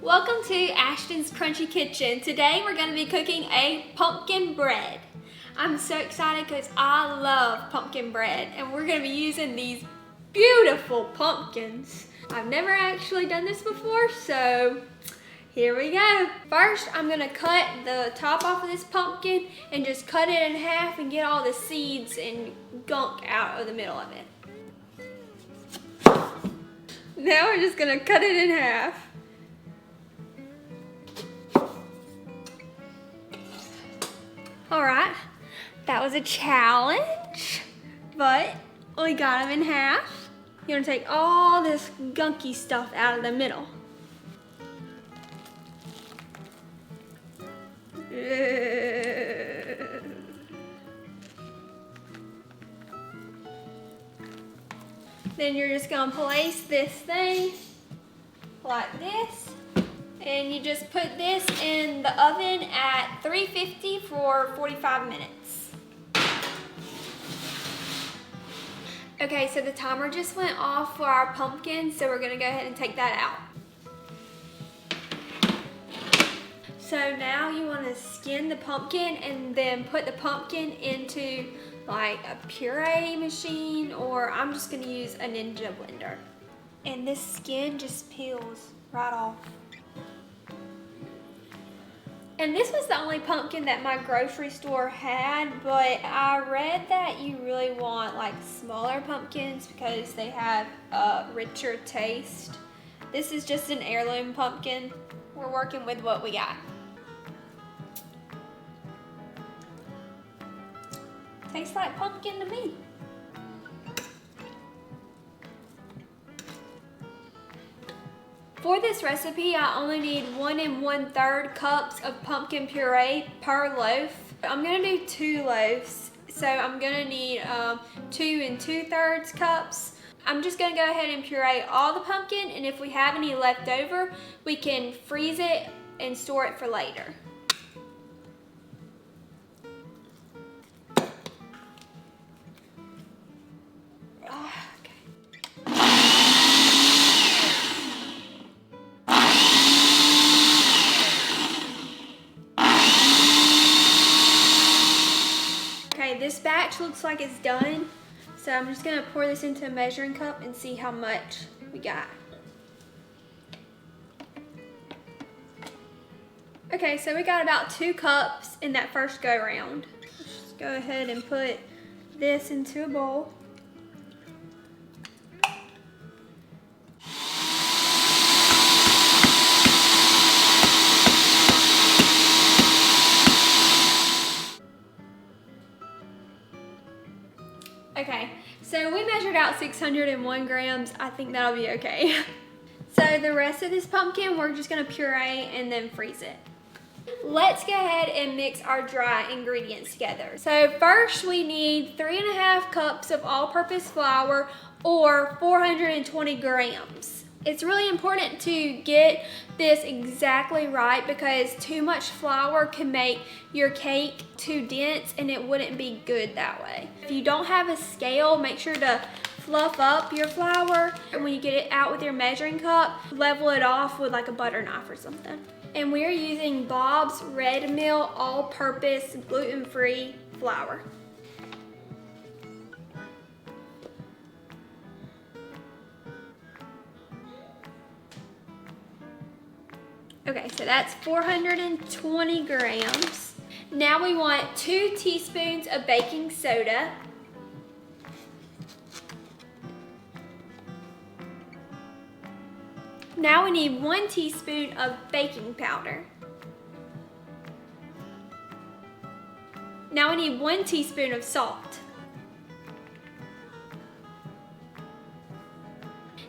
Welcome to Ashton's Crunchy Kitchen. Today we're going to be cooking a pumpkin bread. I'm so excited because I love pumpkin bread and we're going to be using these beautiful pumpkins. I've never actually done this before, so here we go. First, I'm going to cut the top off of this pumpkin and just cut it in half and get all the seeds and gunk out of the middle of it. Now we're just going to cut it in half. All right, that was a challenge, but we got them in half. You're gonna take all this gunky stuff out of the middle. Then you're just gonna place this thing like this. And you just put this in the oven at 350 for 45 minutes. Okay, so the timer just went off for our pumpkin, so we're gonna go ahead and take that out. So now you wanna skin the pumpkin and then put the pumpkin into like a puree machine, or I'm just gonna use a Ninja blender. And this skin just peels right off. And this was the only pumpkin that my grocery store had, but I read that you really want like smaller pumpkins because they have a richer taste. This is just an heirloom pumpkin. We're working with what we got. Tastes like pumpkin to me. For this recipe, I only need 1 1/3 cups of pumpkin puree per loaf. I'm gonna do 2 loaves, so I'm gonna need 2 2/3 cups. I'm just gonna go ahead and puree all the pumpkin, and if we have any left over, we can freeze it and store it for later. This batch looks like it's done, so I'm just gonna pour this into a measuring cup and see how much we got. Okay, so we got about 2 cups in that first go round. Let's just go ahead and put this into a bowl. Okay, so we measured out 601 grams. I think that'll be okay. So the rest of this pumpkin, we're just gonna puree and then freeze it. Let's go ahead and mix our dry ingredients together. So first we need 3½ cups of all-purpose flour, or 420 grams. It's really important to get this exactly right because too much flour can make your cake too dense and it wouldn't be good that way. If you don't have a scale, make sure to fluff up your flour, and when you get it out with your measuring cup, level it off with like a butter knife or something. And we're using Bob's Red Mill all-purpose gluten-free flour. Okay, so that's 420 grams. Now we want 2 teaspoons of baking soda. Now we need 1 teaspoon of baking powder. Now we need 1 teaspoon of salt.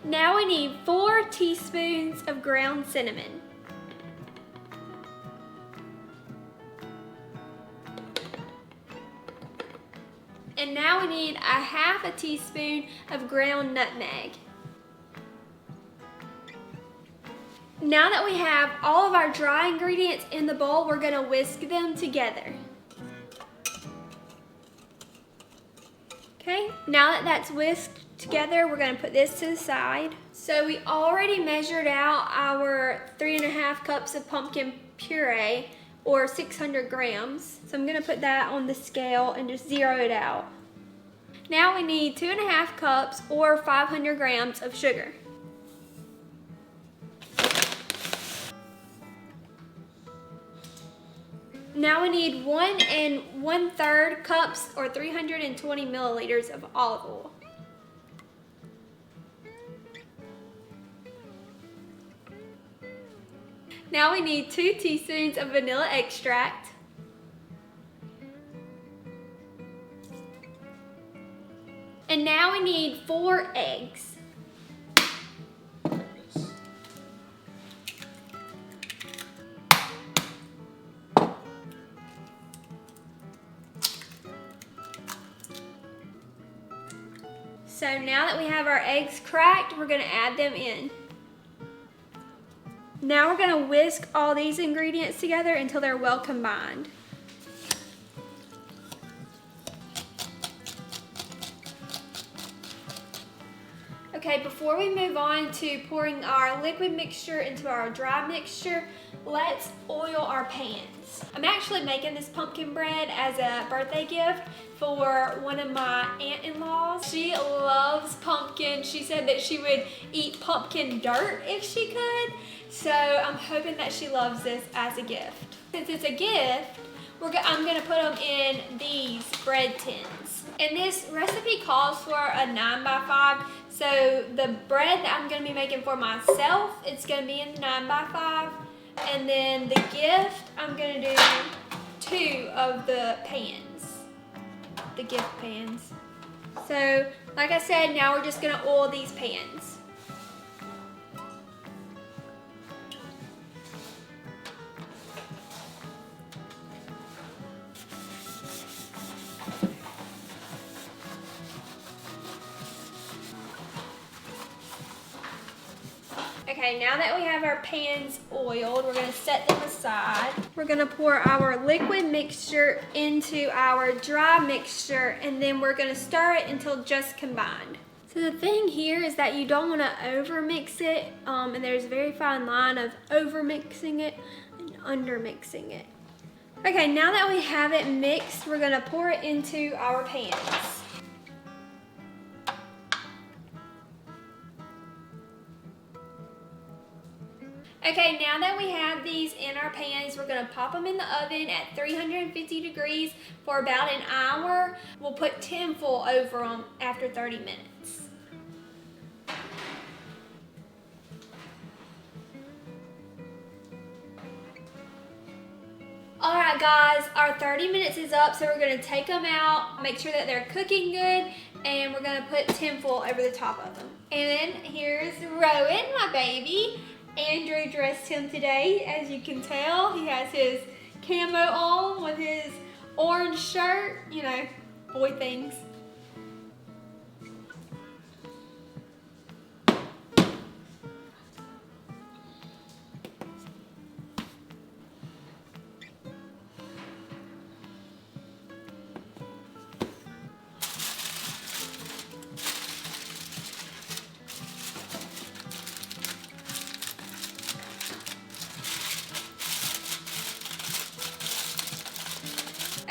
Now we need 4 teaspoons of ground cinnamon. And now we need 1/2 teaspoon of ground nutmeg. Now that we have all of our dry ingredients in the bowl, we're gonna whisk them together. Okay, now that that's whisked together, we're gonna put this to the side. So we already measured out our 3.5 cups of pumpkin puree, or 600 grams. So I'm gonna put that on the scale and just zero it out. Now we need 2.5 cups or 500 grams of sugar. Now we need 1 1/3 cups or 320 milliliters of olive oil. Now we need 2 teaspoons of vanilla extract. And now we need 4 eggs. So now that we have our eggs cracked, we're gonna add them in. Now we're gonna whisk all these ingredients together until they're well combined. Okay, before we move on to pouring our liquid mixture into our dry mixture, let's oil our pans. I'm actually making this pumpkin bread as a birthday gift for one of my aunt-in-laws. She loves pumpkin. She said that she would eat pumpkin dirt if she could. So I'm hoping that she loves this as a gift. Since it's a gift, I'm gonna put them in these bread tins. And this recipe calls for a 9x5. So the bread that I'm gonna be making for myself, it's gonna be in the 9x5. And then the gift, I'm gonna do 2 of the pans, the gift pans. So like I said, now we're just gonna oil these pans. Okay, now that we have our pans oiled, we're gonna set them aside. We're gonna pour our liquid mixture into our dry mixture, and then we're gonna stir it until just combined. So the thing here is that you don't wanna over mix it, and there's a very fine line of over mixing it and under mixing it. Okay, now that we have it mixed, we're gonna pour it into our pans. Okay, now that we have these in our pans, we're gonna pop them in the oven at 350 degrees for about an hour. We'll put tinfoil over them after 30 minutes. All right, guys, our 30 minutes is up, so we're gonna take them out, make sure that they're cooking good, and we're gonna put tinfoil over the top of them. And then here's Rowan, my baby. Andrew dressed him today, as you can tell. He has his camo on with his orange shirt, you know, boy things.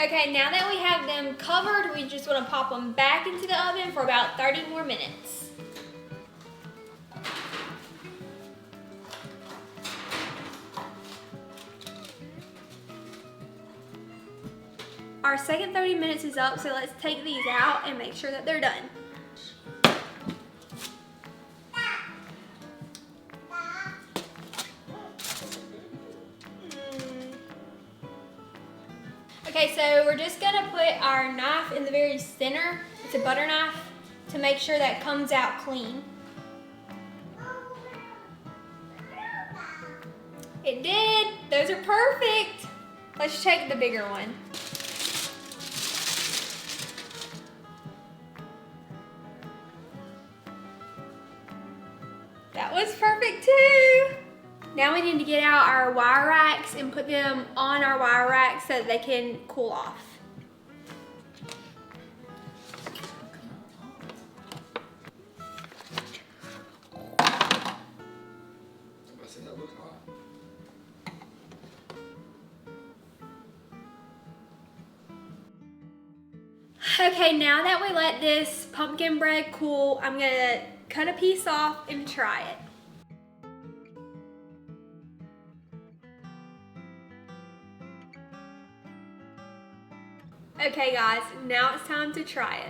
Okay, now that we have them covered, we just want to pop them back into the oven for about 30 more minutes. Our second 30 minutes is up, so let's take these out and make sure that they're done. Okay, so we're just gonna put our knife in the very center. It's a butter knife to make sure that it comes out clean. It did. Those are perfect. Let's check the bigger one. That was perfect too. Now we need to get out our wire racks and put them on our wire racks so that they can cool off. that looks hot. Okay, now that we let this pumpkin bread cool, I'm gonna cut a piece off and try it. Okay guys, now it's time to try it.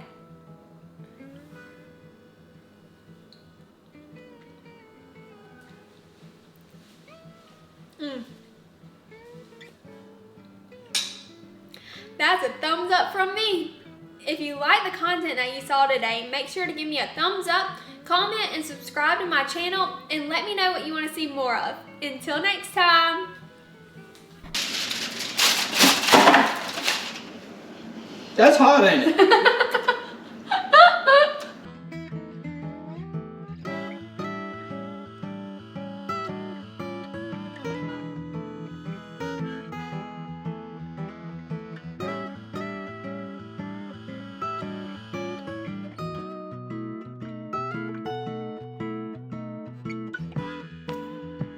That's a thumbs up from me. If you like the content that you saw today, make sure to give me a thumbs up, comment, and subscribe to my channel, and let me know what you want to see more of. Until next time. That's hot, ain't it?